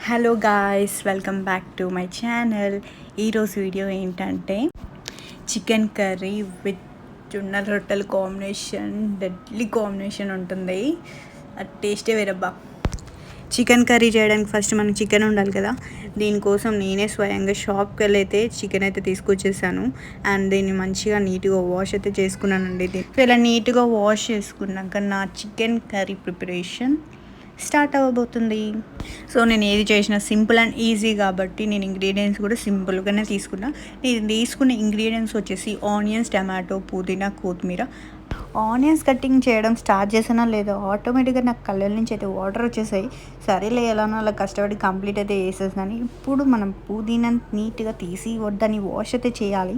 Hello guys, welcome back to my channel. ఈరోజు video ఏంటంటే chicken curry with జొన్న రొట్టెల కాంబినేషన్. డెడ్లీ కాంబినేషన్ ఉంటుంది. అది టేస్టే వేరబ్బా. చికెన్ కర్రీ చేయడానికి ఫస్ట్ మనకి చికెన్ ఉండాలి కదా. దీనికోసం నేనే స్వయంగా షాప్కి వెళ్ళి అయితే చికెన్ అయితే తీసుకొచ్చేసాను. అండ్ దీన్ని మంచిగా నీట్గా వాష్ అయితే చేసుకున్నానండి. ఇలా నీట్గా వాష్ చేసుకున్నాక నా చికెన్ కర్రీ ప్రిపరేషన్ స్టార్ట్ అవ్వబోతుంది. సో నేను ఏది చేసినా సింపుల్ అండ్ ఈజీ కాబట్టి నేను ఇంగ్రీడియంట్స్ కూడా సింపుల్గానే తీసుకున్నా. నేను తీసుకున్న ఇంగ్రీడియంట్స్ వచ్చేసి ఆనియన్స్, టమాటో, పుదీనా, కొత్తిమీర. ఆనియన్స్ కటింగ్ చేయడం స్టార్ట్ చేసినా లేదా ఆటోమేటిక్గా నాకు కళ్ళ నుంచి అయితే వాటర్ వచ్చేసాయి. సరేలే ఎలానో అలా కష్టపడి కంప్లీట్ అయితే వేసేసాను. ఇప్పుడు మనం పుదీనా నీట్గా తీసి దాన్ని వాష్ అయితే చేయాలి.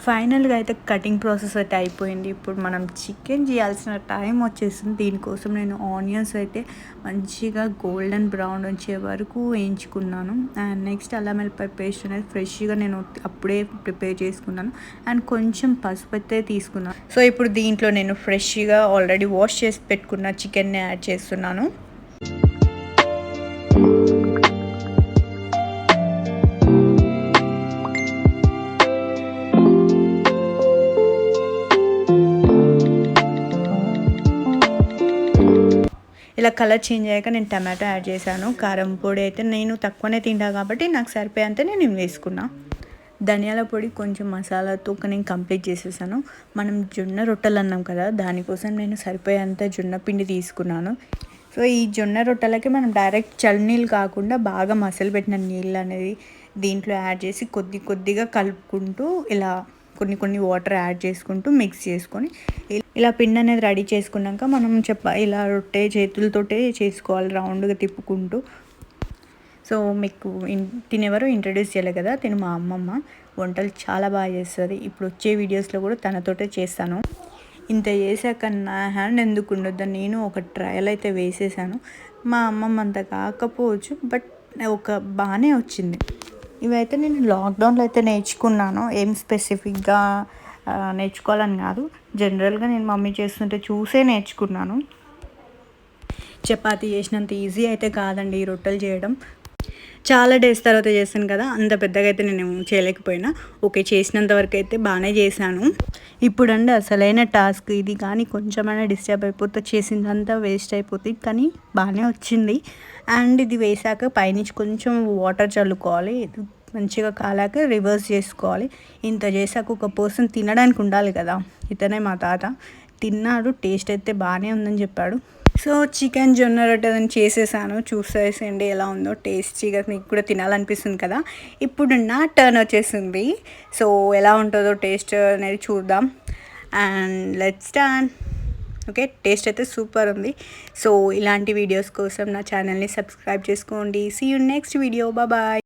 ఫైనల్గా అయితే కటింగ్ ప్రాసెస్ అయితే అయిపోయింది. ఇప్పుడు మనం చికెన్ చేయాల్సిన టైం వచ్చేసింది. దీనికోసం నేను ఆనియన్స్ అయితే మంచిగా గోల్డెన్ బ్రౌన్ వచ్చే వరకు వేయించుకున్నాను. అండ్ నెక్స్ట్ అల్లం వెల్లిపాయ పేస్ట్ అనేది ఫ్రెష్గా నేను అప్పుడే ప్రిపేర్ చేసుకున్నాను. అండ్ కొంచెం పసుపు అయితే తీసుకున్నాను. సో ఇప్పుడు దీంట్లో నేను ఫ్రెష్గా ఆల్రెడీ వాష్ చేసి పెట్టుకున్న చికెన్ని యాడ్ చేస్తున్నాను. ఇలా కలర్ చేంజ్ అయ్యాక నేను టమాటో యాడ్ చేశాను. కారం పొడి అయితే నేను తక్కువనే తింటా కాబట్టి నాకు సరిపోయేంత నేను వేసుకున్నా. ధనియాల పొడి కొంచెం మసాలాతో నేను కంప్లీట్ చేసేసాను. మనం జొన్న రొట్టెలు అన్నాం కదా, దానికోసం నేను సరిపోయేంత జొన్న పిండి తీసుకున్నాను. సో ఈ జొన్న రొట్టెలకి మనం డైరెక్ట్ చల్లనీళ్ళు కాకుండా బాగా మసలు పెట్టిన నీళ్ళు అనేది దీంట్లో యాడ్ చేసి కొద్దిగా కలుపుకుంటూ ఇలా కొన్ని వాటర్ యాడ్ చేసుకుంటూ మిక్స్ చేసుకొని ఇలా పిండి అనేది రెడీ చేసుకున్నాక మనం ఇలా రొట్టె చేతులతోటే చేసుకోవాలి, రౌండ్గా తిప్పుకుంటూ. సో మీకు తినేవారు ఇంట్రడ్యూస్ చేయాలి కదా, తిను మా అమ్మమ్మ వంటలు చాలా బాగా చేస్తుంది. ఇప్పుడు వచ్చే వీడియోస్లో కూడా తనతోటే చేస్తాను. ఇంత చేశాక నా హ్యాండ్ ఎందుకు ఉండొద్దని నేను ఒక ట్రయల్ అయితే వేసేసాను. మా అమ్మమ్మ అంత కాకపోవచ్చు, బట్ బాగానే వచ్చింది. ఇవైతే నేను లాక్డౌన్లో అయితే నేర్చుకున్నాను. ఏం స్పెసిఫిక్గా నేర్చుకోవాలని కాదు, జనరల్గా నేను మమ్మీ చేస్తుంటే చూసే నేర్చుకున్నాను. చపాతీ చేసినంత ఈజీ అయితే కాదండి ఈ రొట్టెలు చేయడం. చాలా డేస్ తర్వాత చేశాను కదా, అంత పెద్దగా అయితే నేను చేయలేకపోయినా ఓకే, చేసినంత వరకు అయితే బాగానే చేశాను. ఇప్పుడంటే అసలైన టాస్క్ ఇది, కానీ కొంచెమైనా డిస్టర్బ్ అయిపోతే చేసిందంతా వేస్ట్ అయిపోతుంది. కానీ బాగానే వచ్చింది. అండ్ ఇది వేసాక పైనుంచి కొంచెం వాటర్ చల్లుకోవాలి. మంచిగా కాలాక రివర్స్ చేసుకోవాలి. ఇంత చేసాక ఒక పర్సన్ తినడానికి ఉండాలి కదా, ఇతనే మా తాత. తిన్నాడు, టేస్ట్ అయితే బాగానే ఉందని చెప్పాడు. సో చికెన్ జొన్న రొట్టెని చేసేసాను. చూసేసేయండి ఎలా ఉందో, టేస్టీగా మీకు కూడా తినాలనిపిస్తుంది కదా. ఇప్పుడు నా టర్న్ వచ్చేసింది. సో ఎలా ఉంటుందో టేస్ట్ అనేది చూద్దాం. And let's start. Okay, taste అయితే సూపర్ ఉంది. సో ఇలాంటి వీడియోస్ కోసం నా ఛానల్ని సబ్స్క్రైబ్ చేసుకోండి. See you next video. Bye.